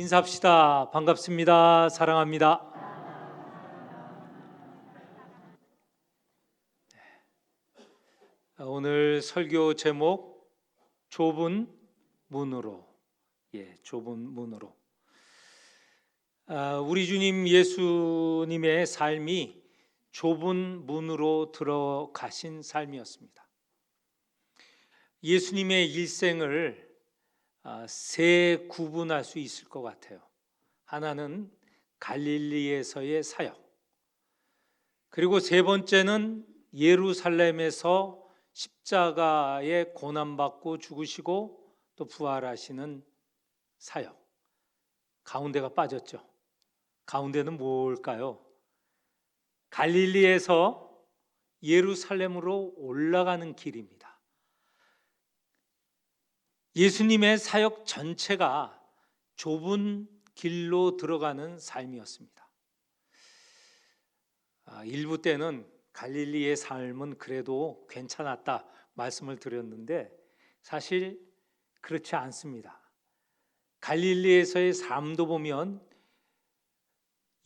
인사합시다. 반갑습니다. 사랑합니다. 오늘 설교 제목 좁은 문으로. 좁은 문으로. 우리 주님 예수님의 삶이 좁은 문으로 들어가신 삶이었습니다. 예수님의 일생을 세 구분할 수 있을 것 같아요. 하나는 갈릴리에서의 사역, 그리고 세 번째는 예루살렘에서 십자가에 고난받고 죽으시고 또 부활하시는 사역. 가운데가 빠졌죠. 가운데는 뭘까요? 갈릴리에서 예루살렘으로 올라가는 길입니다. 예수님의 사역 전체가 좁은 길로 들어가는 삶이었습니다. 일부 때는 갈릴리의 삶은 그래도 괜찮았다 말씀을 드렸는데 사실 그렇지 않습니다. 갈릴리에서의 삶도 보면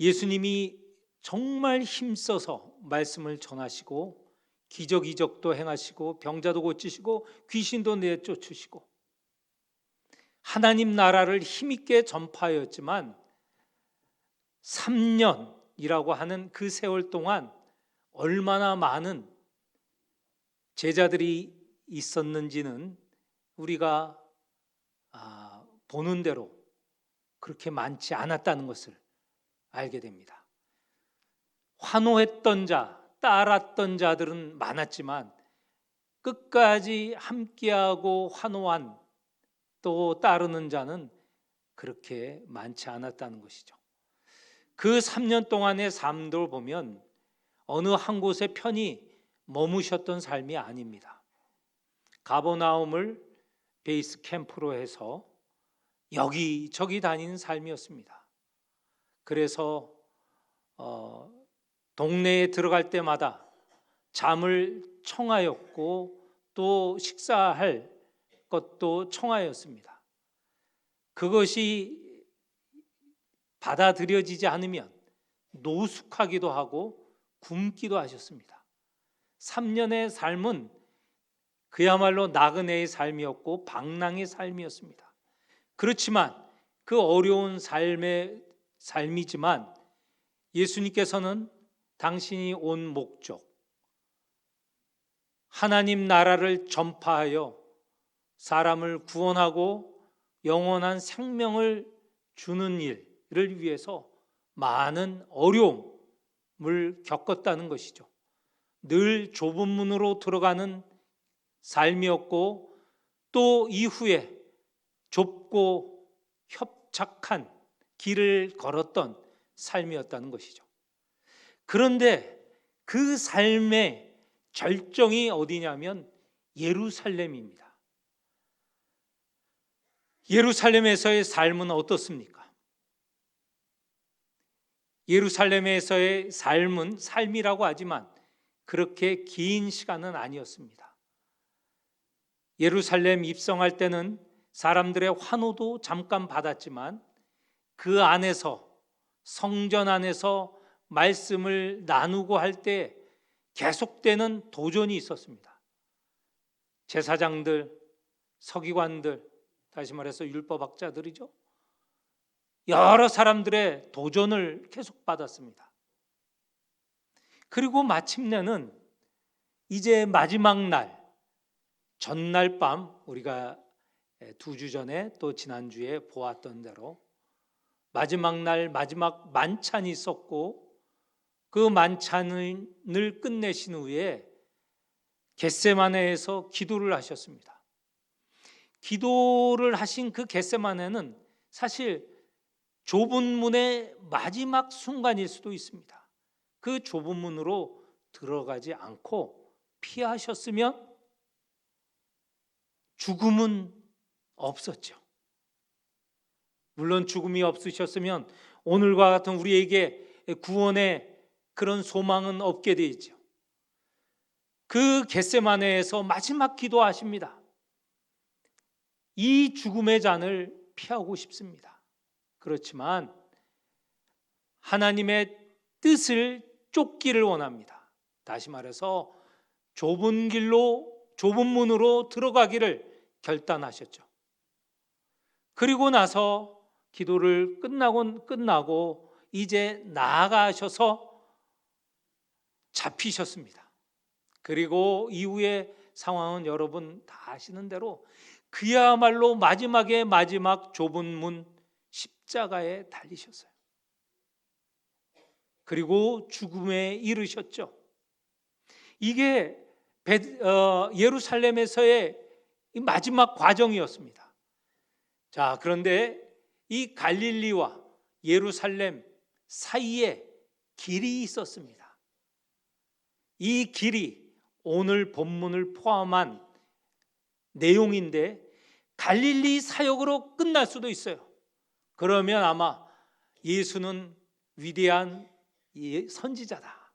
예수님이 정말 힘써서 말씀을 전하시고 기적이적도 행하시고 병자도 고치시고 귀신도 내쫓으시고 하나님 나라를 힘있게 전파하였지만 3년이라고 하는 그 세월 동안 얼마나 많은 제자들이 있었는지는 우리가 보는 대로 그렇게 많지 않았다는 것을 알게 됩니다. 환호했던 자, 따랐던 자들은 많았지만 끝까지 함께하고 환호한 또 따르는 자는 그렇게 많지 않았다는 것이죠. 그 3년 동안의 삶을 보면 어느 한 곳에 편히 머무셨던 삶이 아닙니다. 가버나움을 베이스 캠프로 해서 여기저기 다니는 삶이었습니다. 그래서 동네에 들어갈 때마다 잠을 청하였고 또 식사할 것도 청하였습니다. 그것이 받아들여지지 않으면 노숙하기도 하고 굶기도 하셨습니다. 3년의 삶은 그야말로 나그네의 삶이었고 방랑의 삶이었습니다. 그렇지만 그 어려운 삶이지만 예수님께서는 당신이 온 목적, 하나님 나라를 전파하여 사람을 구원하고 영원한 생명을 주는 일을 위해서 많은 어려움을 겪었다는 것이죠. 늘 좁은 문으로 들어가는 삶이었고 또 이후에 좁고 협착한 길을 걸었던 삶이었다는 것이죠. 그런데 그 삶의 절정이 어디냐면 예루살렘입니다. 예루살렘에서의 삶은 어떻습니까? 예루살렘에서의 삶이라고 하지만 그렇게 긴 시간은 아니었습니다. 예루살렘 입성할 때는 사람들의 환호도 잠깐 받았지만 그 안에서 성전 안에서 말씀을 나누고 할 때 계속되는 도전이 있었습니다. 제사장들, 서기관들, 다시 말해서 율법학자들이죠. 여러 사람들의 도전을 계속 받았습니다. 그리고 마침내는 이제 마지막 날, 전날 밤, 우리가 2주 전에 또 지난주에 보았던 대로 마지막 날 마지막 만찬이 있었고 그 만찬을 끝내신 후에 겟세마네에서 기도를 하셨습니다. 기도를 하신 그 겟세마네는 사실 좁은 문의 마지막 순간일 수도 있습니다. 그 좁은 문으로 들어가지 않고 피하셨으면 죽음은 없었죠. 물론 죽음이 없으셨으면 오늘과 같은 우리에게 구원의 그런 소망은 없게 되죠. 그 겟세마네에서 마지막 기도하십니다. 이 죽음의 잔을 피하고 싶습니다. 그렇지만 하나님의 뜻을 쫓기를 원합니다. 다시 말해서 좁은 길로, 좁은 문으로 들어가기를 결단하셨죠. 그리고 나서 기도를 끝나고 이제 나아가셔서 잡히셨습니다. 그리고 이후의 상황은 여러분 다 아시는 대로 그야말로 마지막에 마지막 좁은 문 십자가에 달리셨어요. 그리고 죽음에 이르셨죠. 이게 예루살렘에서의 마지막 과정이었습니다. 자, 그런데 이 갈릴리와 예루살렘 사이에 길이 있었습니다. 이 길이 오늘 본문을 포함한 내용인데 갈릴리 사역으로 끝날 수도 있어요. 그러면 아마 예수는 위대한 선지자다,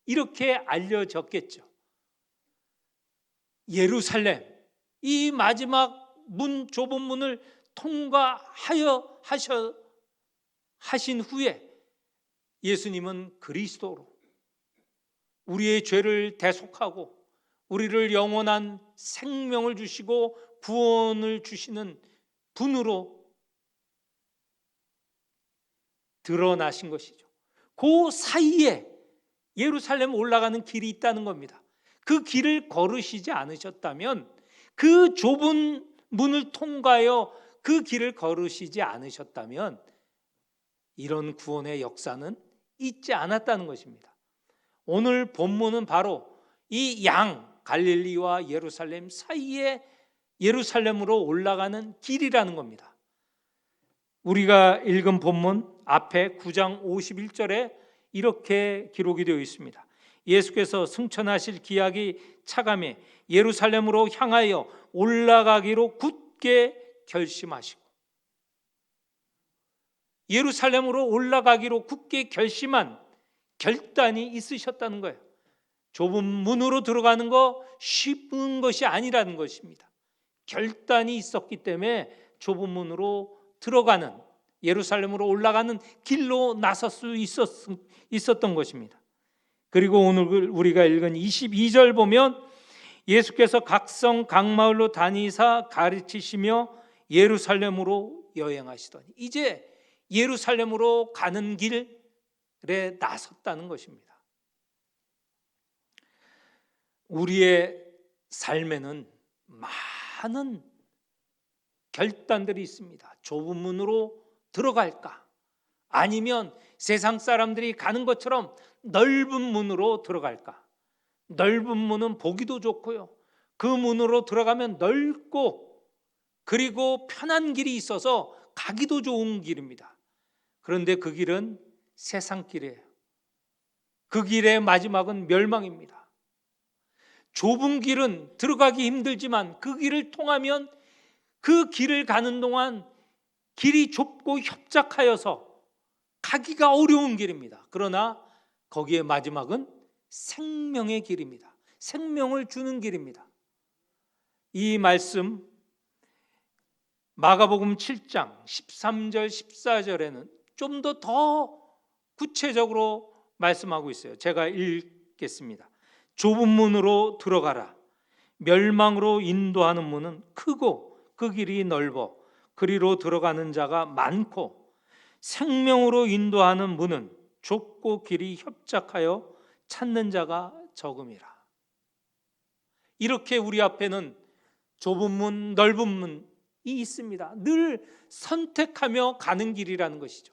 이렇게 알려졌겠죠. 예루살렘, 이 마지막 좁은 문을 하신 후에 예수님은 그리스도로 우리의 죄를 대속하고 우리를 영원한 생명을 주시고 구원을 주시는 분으로 드러나신 것이죠. 그 사이에 예루살렘 올라가는 길이 있다는 겁니다. 그 길을 걸으시지 않으셨다면, 그 좁은 문을 통과하여 그 길을 걸으시지 않으셨다면 이런 구원의 역사는 있지 않았다는 것입니다. 오늘 본문은 바로 이 갈릴리와 예루살렘 사이에 예루살렘으로 올라가는 길이라는 겁니다. 우리가 읽은 본문 앞에 9장 51절에 이렇게 기록이 되어 있습니다. 예수께서 승천하실 기약이 차감해 예루살렘으로 향하여 올라가기로 굳게 결심하시고, 예루살렘으로 올라가기로 굳게 결심한 결단이 있으셨다는 거예요. 좁은 문으로 들어가는 거 쉬운 것이 아니라는 것입니다. 결단이 있었기 때문에 좁은 문으로 들어가는, 예루살렘으로 올라가는 길로 나설 수 있었던 것입니다. 그리고 오늘 우리가 읽은 22절 보면 예수께서 각성 각마을로 다니사 가르치시며 예루살렘으로 여행하시더니, 이제 예루살렘으로 가는 길에 나섰다는 것입니다. 우리의 삶에는 많은 결단들이 있습니다. 좁은 문으로 들어갈까? 아니면 세상 사람들이 가는 것처럼 넓은 문으로 들어갈까? 넓은 문은 보기도 좋고요, 그 문으로 들어가면 넓고 그리고 편한 길이 있어서 가기도 좋은 길입니다. 그런데 그 길은 세상 길이에요. 그 길의 마지막은 멸망입니다. 좁은 길은 들어가기 힘들지만 그 길을 통하면 그 길을 가는 동안 길이 좁고 협착하여서 가기가 어려운 길입니다. 그러나 거기에 마지막은 생명의 길입니다. 생명을 주는 길입니다. 이 말씀 마가복음 7장 13절 14절에는 좀 더 구체적으로 말씀하고 있어요. 제가 읽겠습니다. 좁은 문으로 들어가라. 멸망으로 인도하는 문은 크고 그 길이 넓어 그리로 들어가는 자가 많고, 생명으로 인도하는 문은 좁고 길이 협착하여 찾는 자가 적음이라. 이렇게 우리 앞에는 좁은 문, 넓은 문이 있습니다. 늘 선택하며 가는 길이라는 것이죠.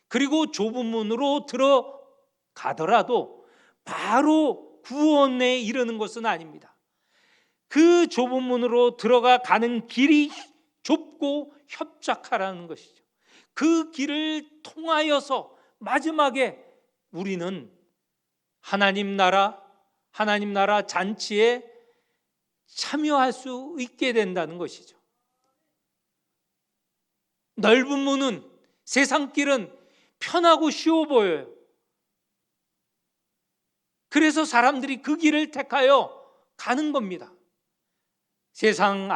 그리고 좁은 문으로 들어가더라도 바로 구원에 이르는 것은 아닙니다. 그 좁은 문으로 들어가는 길이 좁고 협착하라는 것이죠. 그 길을 통하여서 마지막에 우리는 하나님 나라 잔치에 참여할 수 있게 된다는 것이죠. 넓은 문은, 세상 길은 편하고 쉬워 보여요. 그래서 사람들이 그 길을 택하여 가는 겁니다. 세상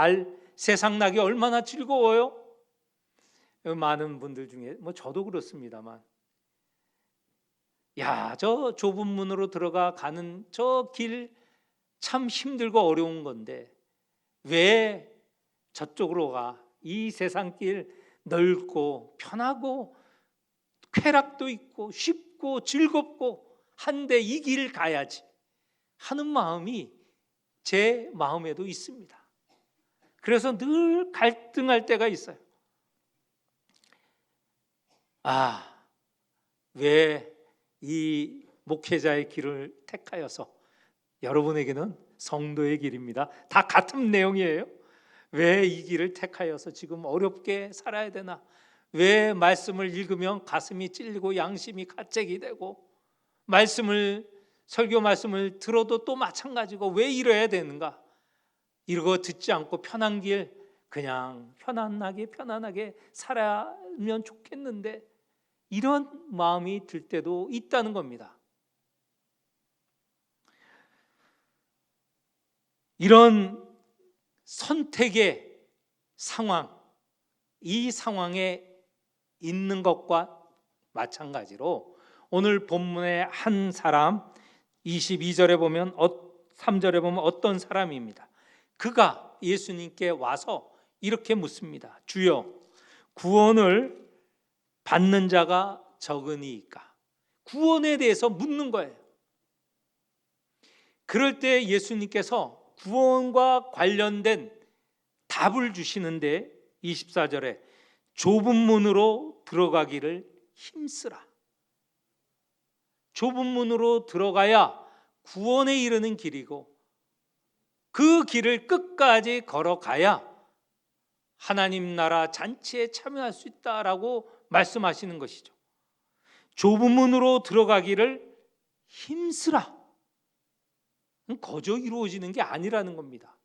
나기 얼마나 즐거워요? 많은 분들 중에 뭐 저도 그렇습니다만, 야, 저 좁은 문으로 들어가 가는 저 길 참 힘들고 어려운 건데 왜 저쪽으로 가? 이 세상 길 넓고 편하고 쾌락도 있고 쉽고 즐겁고 한데 이 길 가야지 하는 마음이 제 마음에도 있습니다. 그래서 늘 갈등할 때가 있어요. 왜 이 목회자의 길을 택하여서, 여러분에게는 성도의 길입니다. 다 같은 내용이에요. 왜 이 길을 택하여서 지금 어렵게 살아야 되나? 왜 말씀을 읽으면 가슴이 찔리고 양심이 가책이 되고, 설교 말씀을 들어도 또 마찬가지고 왜 이래야 되는가? 이러고 듣지 않고 편한 길, 그냥 편안하게 살아면 좋겠는데, 이런 마음이 들 때도 있다는 겁니다. 이런 선택의 상황, 이 상황에 있는 것과 마찬가지로 오늘 본문의 한 사람, 22절에 보면 3절에 보면 어떤 사람입니다. 그가 예수님께 와서 이렇게 묻습니다. 주여, 구원을 받는 자가 적으니까. 구원에 대해서 묻는 거예요. 그럴 때 예수님께서 구원과 관련된 답을 주시는데 24절에 좁은 문으로 들어가기를 힘쓰라. 좁은 문으로 들어가야 구원에 이르는 길이고, 그 길을 끝까지 걸어가야 하나님 나라 잔치에 참여할 수 있다라고 말씀하시는 것이죠. 좁은 문으로 들어가기를 힘쓰라. 거저 이루어지는 게 아니라는 겁니다.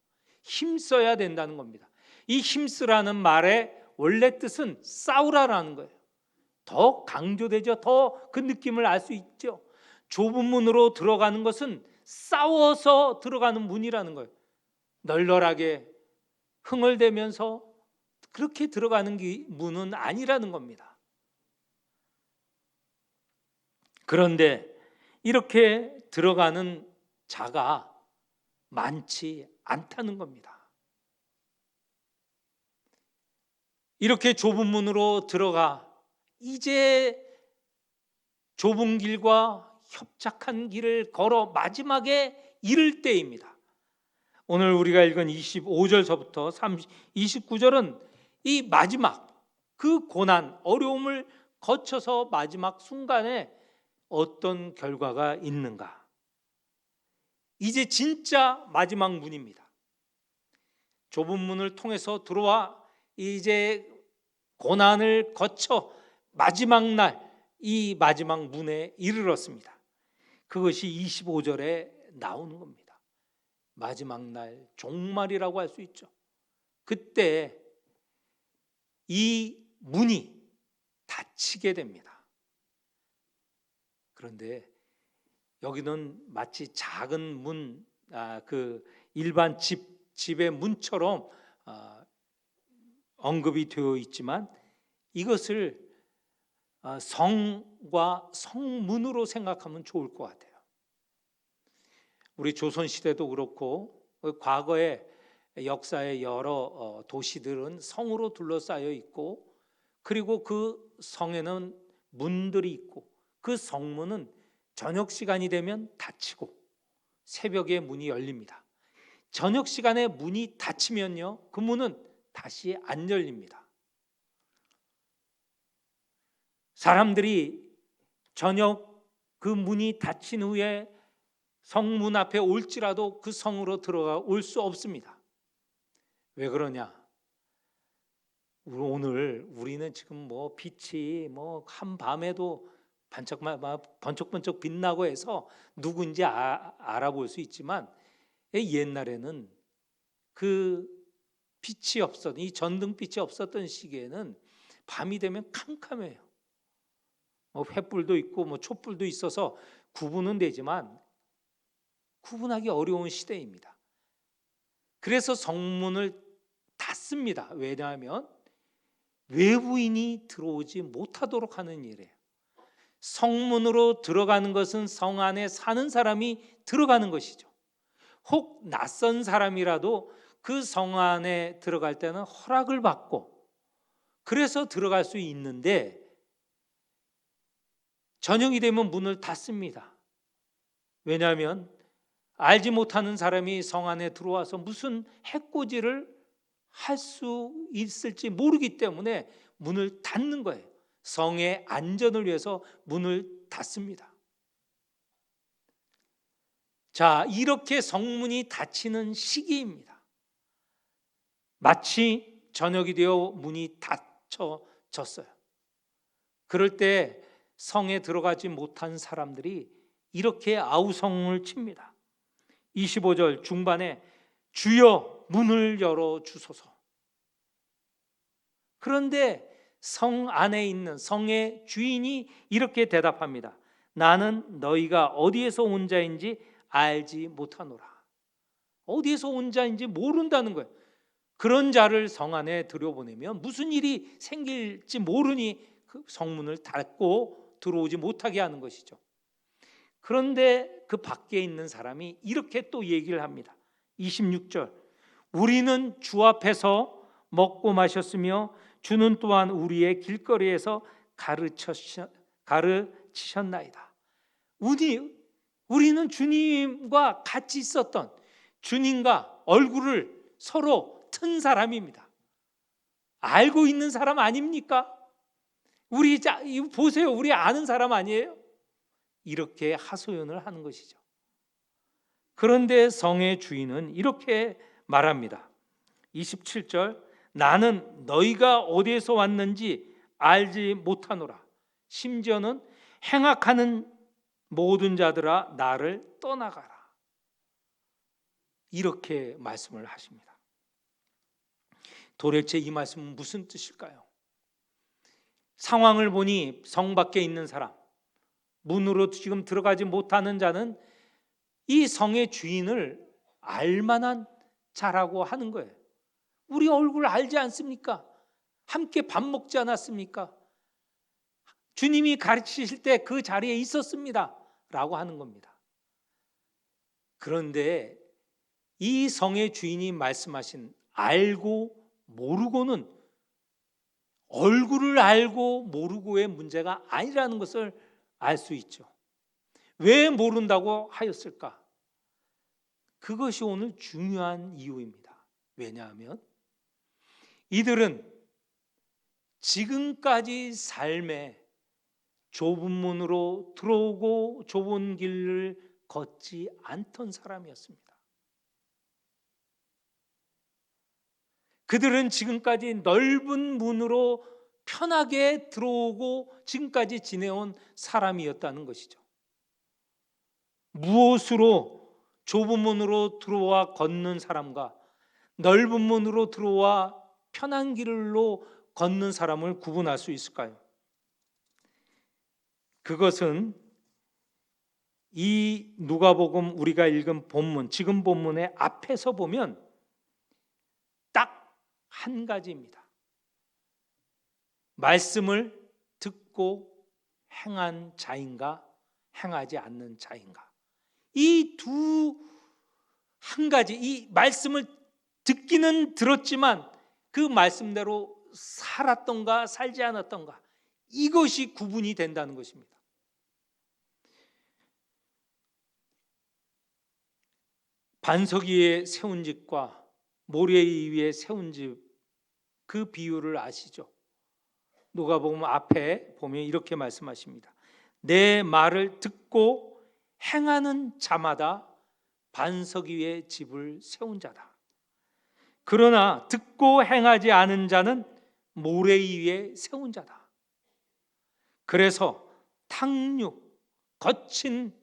힘써야 된다는 겁니다. 이 힘쓰라는 말의 원래 뜻은 싸우라라는 거예요. 더 강조되죠. 더 그 느낌을 알 수 있죠. 좁은 문으로 들어가는 것은 싸워서 들어가는 문이라는 거예요. 널널하게 흥얼대면서 그렇게 들어가는 문은 아니라는 겁니다. 그런데 이렇게 들어가는 자가 많지 않다는 겁니다. 이렇게 좁은 문으로 들어가 이제 좁은 길과 협착한 길을 걸어 마지막에 이를 때입니다. 오늘 우리가 읽은 25절서부터 29절은 이 마지막, 그 고난, 어려움을 거쳐서 마지막 순간에 어떤 결과가 있는가? 이제 진짜 마지막 문입니다. 좁은 문을 통해서 들어와 이제 고난을 거쳐 마지막 날, 이 마지막 문에 이르렀습니다. 그것이 25절에 나오는 겁니다. 마지막 날, 종말이라고 할 수 있죠. 그때 이 문이 닫히게 됩니다. 그런데 여기는 마치 작은 문, 그 일반 집의 문처럼 언급이 되어 있지만, 이것을 성과 성문으로 생각하면 좋을 것 같아요. 우리 조선시대도 그렇고 과거의 역사의 여러 도시들은 성으로 둘러싸여 있고, 그리고 그 성에는 문들이 있고, 그 성문은 저녁 시간이 되면 닫히고 새벽에 문이 열립니다. 저녁 시간에 문이 닫히면요, 그 문은 다시 안 열립니다. 사람들이 저녁 그 문이 닫힌 후에 성문 앞에 올지라도 그 성으로 들어가 올 수 없습니다. 왜 그러냐? 오늘 우리는 지금 뭐 빛이 뭐 한밤에도 번쩍번쩍 빛나고 해서 누군지 알아볼 수 있지만, 옛날에는 그 빛이 없었던, 이 전등빛이 없었던 시기에는 밤이 되면 캄캄해요. 횃불도 있고 뭐 촛불도 있어서 구분은 되지만 구분하기 어려운 시대입니다. 그래서 성문을 닫습니다. 왜냐하면 외부인이 들어오지 못하도록 하는 일이에요. 성문으로 들어가는 것은 성 안에 사는 사람이 들어가는 것이죠. 혹 낯선 사람이라도 그 성 안에 들어갈 때는 허락을 받고 그래서 들어갈 수 있는데, 저녁이 되면 문을 닫습니다. 왜냐하면 알지 못하는 사람이 성 안에 들어와서 무슨 해코지를 할 수 있을지 모르기 때문에 문을 닫는 거예요. 성의 안전을 위해서 문을 닫습니다. 자, 이렇게 성문이 닫히는 시기입니다. 마치 저녁이 되어 문이 닫혀졌어요. 그럴 때 성에 들어가지 못한 사람들이 이렇게 아우성을 칩니다. 25절 중반에 주여 문을 열어 주소서. 그런데 성 안에 있는 성의 주인이 이렇게 대답합니다. 나는 너희가 어디에서 온 자인지 알지 못하노라. 어디에서 온 자인지 모른다는 거예요. 그런 자를 성 안에 들여보내면 무슨 일이 생길지 모르니 그 성문을 닫고 들어오지 못하게 하는 것이죠. 그런데 그 밖에 있는 사람이 이렇게 또 얘기를 합니다. 26절 우리는 주 앞에서 먹고 마셨으며 주는 또한 우리의 길거리에서 가르치셨나이다. 우리는 주님과 같이 있었던, 주님과 얼굴을 서로 튼 사람입니다. 알고 있는 사람 아닙니까? 이거 보세요, 우리 아는 사람 아니에요? 이렇게 하소연을 하는 것이죠. 그런데 성의 주인은 이렇게 말합니다. 27절 나는 너희가 어디에서 왔는지 알지 못하노라. 심지어는 행악하는 모든 자들아 나를 떠나가라. 이렇게 말씀을 하십니다. 도대체 이 말씀은 무슨 뜻일까요? 상황을 보니 성 밖에 있는 사람, 문으로 지금 들어가지 못하는 자는 이 성의 주인을 알만한 자라고 하는 거예요. 우리 얼굴 알지 않습니까? 함께 밥 먹지 않았습니까? 주님이 가르치실 때 그 자리에 있었습니다 라고 하는 겁니다. 그런데 이 성의 주인이 말씀하신 알고 모르고는 얼굴을 알고 모르고의 문제가 아니라는 것을 알 수 있죠. 왜 모른다고 하였을까? 그것이 오늘 중요한 이유입니다. 왜냐하면 이들은 지금까지 삶에 좁은 문으로 들어오고 좁은 길을 걷지 않던 사람이었습니다. 그들은 지금까지 넓은 문으로 편하게 들어오고 지금까지 지내온 사람이었다는 것이죠. 무엇으로 좁은 문으로 들어와 걷는 사람과 넓은 문으로 들어와 편한 길로 걷는 사람을 구분할 수 있을까요? 그것은 이 누가복음 우리가 읽은 본문, 지금 본문의 앞에서 보면 딱 한 가지입니다. 말씀을 듣고 행한 자인가 행하지 않는 자인가. 이 한 가지, 이 말씀을 듣기는 들었지만 그 말씀대로 살았던가 살지 않았던가, 이것이 구분이 된다는 것입니다. 반석 위에 세운 집과 모래 위에 세운 집, 그 비유를 아시죠? 누가복음 앞에 보면 이렇게 말씀하십니다. 내 말을 듣고 행하는 자마다 반석 위에 집을 세운 자다. 그러나 듣고 행하지 않은 자는 모래 위에 세운 자다. 그래서 탕육, 거친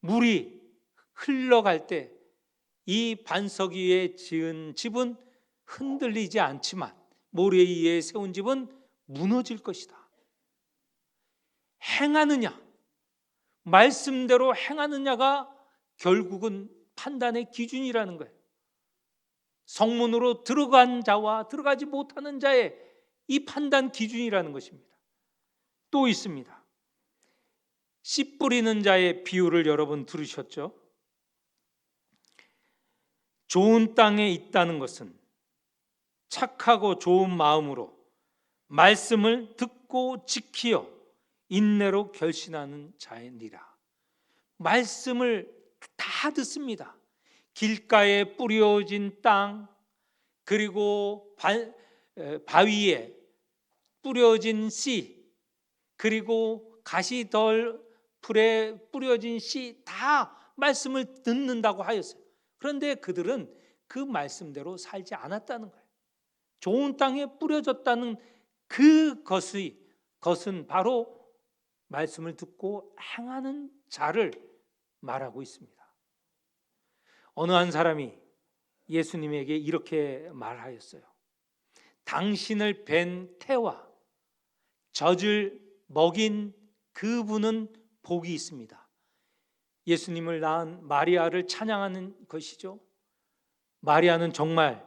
물이 흘러갈 때 이 반석 위에 지은 집은 흔들리지 않지만 모래 위에 세운 집은 무너질 것이다. 행하느냐, 말씀대로 행하느냐가 결국은 판단의 기준이라는 거예요. 성문으로 들어간 자와 들어가지 못하는 자의 이 판단 기준이라는 것입니다. 또 있습니다. 씨 뿌리는 자의 비유를 여러분 들으셨죠? 좋은 땅에 있다는 것은 착하고 좋은 마음으로 말씀을 듣고 지키어 인내로 결신하는 자이니라. 말씀을 다 듣습니다. 길가에 뿌려진 땅, 그리고 바위에 뿌려진 씨, 그리고 가시덜 풀에 뿌려진 씨, 다 말씀을 듣는다고 하였어요. 그런데 그들은 그 말씀대로 살지 않았다는 거예요. 좋은 땅에 뿌려졌다는 그것은 바로 말씀을 듣고 행하는 자를 말하고 있습니다. 어느 한 사람이 예수님에게 이렇게 말하였어요. 당신을 뵌 태와 젖을 먹인 그분은 복이 있습니다. 예수님을 낳은 마리아를 찬양하는 것이죠. 마리아는 정말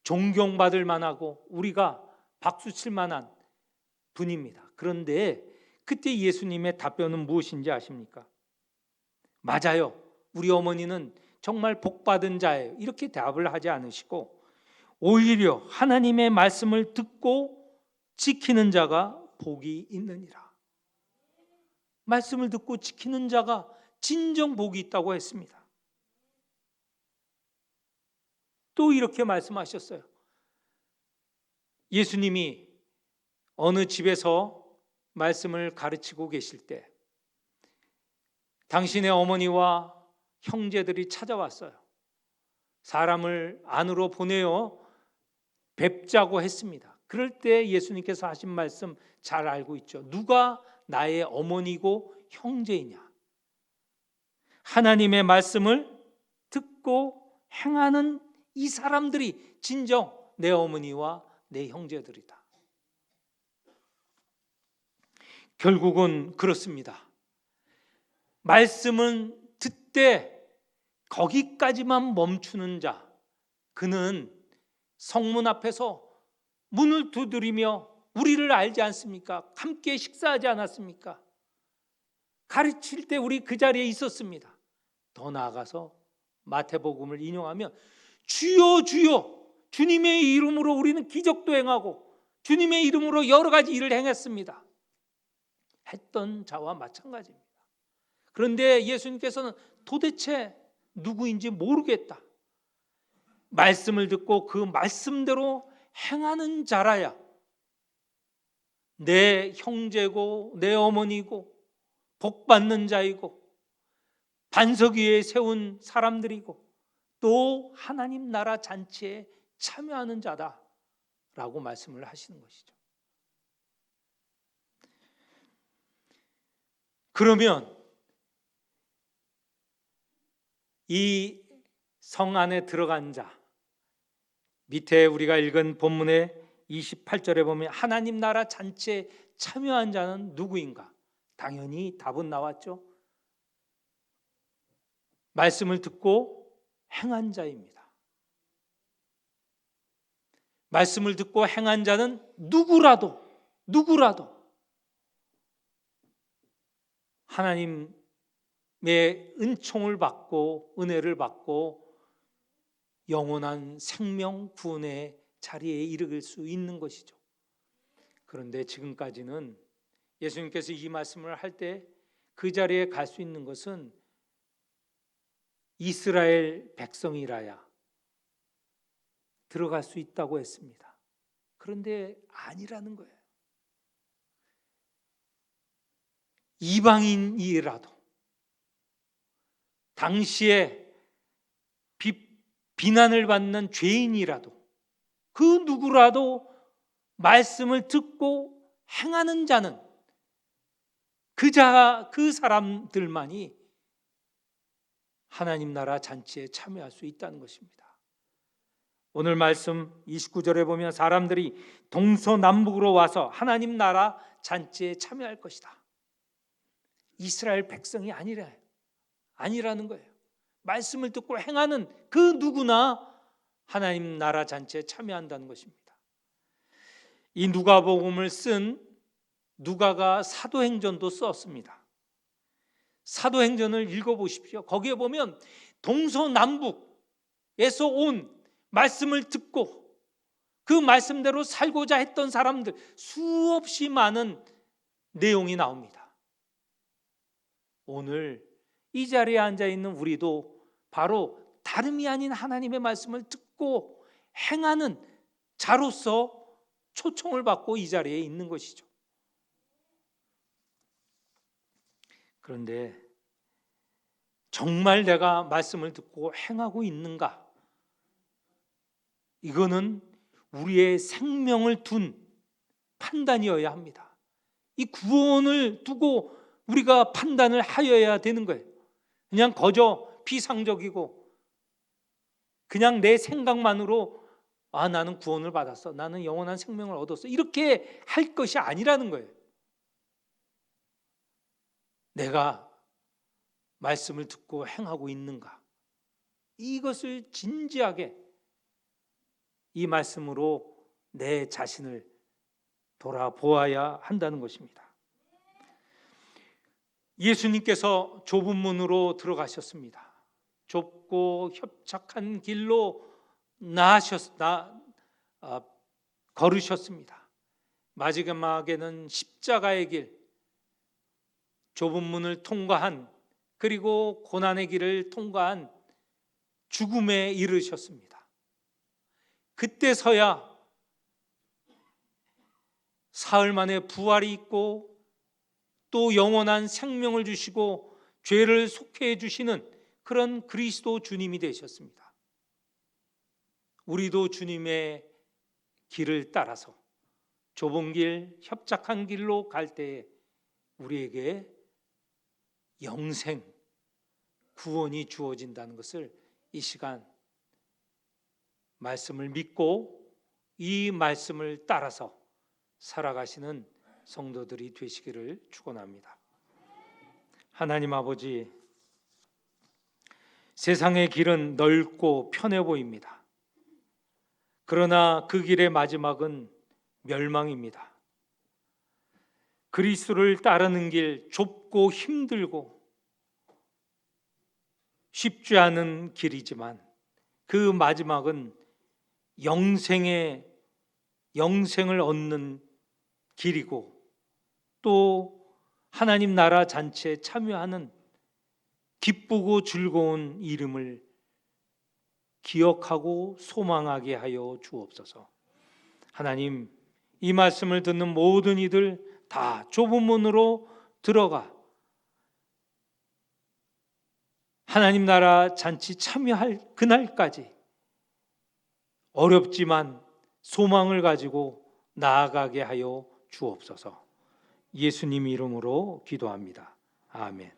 존경받을 만하고 우리가 박수칠 만한 분입니다. 그런데 그때 예수님의 답변은 무엇인지 아십니까? 맞아요. 우리 어머니는 정말 복받은 자예요. 이렇게 답을 하지 않으시고 오히려 하나님의 말씀을 듣고 지키는 자가 복이 있느니라. 말씀을 듣고 지키는 자가 진정 복이 있다고 했습니다. 또 이렇게 말씀하셨어요. 예수님이 어느 집에서 말씀을 가르치고 계실 때 당신의 어머니와 형제들이 찾아왔어요. 사람을 안으로 보내어 뵙자고 했습니다. 그럴 때 예수님께서 하신 말씀 잘 알고 있죠. 누가 나의 어머니고 형제이냐? 하나님의 말씀을 듣고 행하는 이 사람들이 진정 내 어머니와 내 형제들이다. 결국은 그렇습니다. 말씀은 듣되 거기까지만 멈추는 자, 그는 성문 앞에서 문을 두드리며 우리를 알지 않습니까? 함께 식사하지 않았습니까? 가르칠 때 우리 그 자리에 있었습니다. 더 나아가서 마태복음을 인용하면 주여 주여 주님의 이름으로 우리는 기적도 행하고 주님의 이름으로 여러 가지 일을 행했습니다. 했던 자와 마찬가지입니다. 그런데 예수님께서는 도대체 누구인지 모르겠다. 말씀을 듣고 그 말씀대로 행하는 자라야 내 형제고 내 어머니고 복받는 자이고 반석 위에 세운 사람들이고 또 하나님 나라 잔치에 참여하는 자다라고 말씀을 하시는 것이죠. 그러면 이 성 안에 들어간 자, 밑에 우리가 읽은 본문의 28절에 보면 하나님 나라 잔치에 참여한 자는 누구인가? 당연히 답은 나왔죠. 말씀을 듣고 행한 자입니다. 말씀을 듣고 행한 자는 누구라도 하나님의 은총을 받고 은혜를 받고 영원한 생명 구원의 자리에 이르길 수 있는 것이죠. 그런데 지금까지는 예수님께서 이 말씀을 할 때 그 자리에 갈 수 있는 것은 이스라엘 백성이라야 들어갈 수 있다고 했습니다. 그런데 아니라는 거예요. 이방인이라도 당시에 비난을 받는 죄인이라도 그 누구라도 말씀을 듣고 행하는 자는 그 사람들만이 하나님 나라 잔치에 참여할 수 있다는 것입니다. 오늘 말씀 29절에 보면 사람들이 동서남북으로 와서 하나님 나라 잔치에 참여할 것이다. 이스라엘 백성이 아니라는 거예요. 말씀을 듣고 행하는 그 누구나 하나님 나라 잔치에 참여한다는 것입니다. 이 누가복음을 쓴 누가가 사도행전도 썼습니다. 사도행전을 읽어보십시오. 거기에 보면 동서남북에서 온 말씀을 듣고 그 말씀대로 살고자 했던 사람들, 수없이 많은 내용이 나옵니다. 오늘 이 자리에 앉아 있는 우리도 바로 다름이 아닌 하나님의 말씀을 듣고 행하는 자로서 초청을 받고 이 자리에 있는 것이죠. 그런데 정말 내가 말씀을 듣고 행하고 있는가? 이거는 우리의 생명을 둔 판단이어야 합니다. 이 구원을 두고 우리가 판단을 하여야 되는 거예요. 그냥 거저 비상적이고 그냥 내 생각만으로 나는 구원을 받았어, 나는 영원한 생명을 얻었어, 이렇게 할 것이 아니라는 거예요. 내가 말씀을 듣고 행하고 있는가? 이것을 진지하게 이 말씀으로 내 자신을 돌아보아야 한다는 것입니다. 예수님께서 좁은 문으로 들어가셨습니다. 좁고 협착한 길로 걸으셨습니다. 마지막에는 십자가의 길, 좁은 문을 통과한, 그리고 고난의 길을 통과한 죽음에 이르셨습니다. 그때서야 사흘 만에 부활이 있고 또 영원한 생명을 주시고 죄를 속해 주시는 그런 그리스도 주님이 되셨습니다. 우리도 주님의 길을 따라서 좁은 길, 협착한 길로 갈 때에 우리에게 영생, 구원이 주어진다는 것을 이 시간 말씀을 믿고 이 말씀을 따라서 살아가시는 성도들이 되시기를 축원합니다. 하나님 아버지, 세상의 길은 넓고 편해 보입니다. 그러나 그 길의 마지막은 멸망입니다. 그리스도를 따르는 길, 좁고 힘들고 쉽지 않은 길이지만 그 마지막은 영생을 얻는 길이고 또 하나님 나라 잔치에 참여하는 기쁘고 즐거운 이름을 기억하고 소망하게 하여 주옵소서. 하나님, 이 말씀을 듣는 모든 이들 다 좁은 문으로 들어가 하나님 나라 잔치 참여할 그날까지 어렵지만 소망을 가지고 나아가게 하여 주옵소서. 예수님 이름으로 기도합니다. 아멘.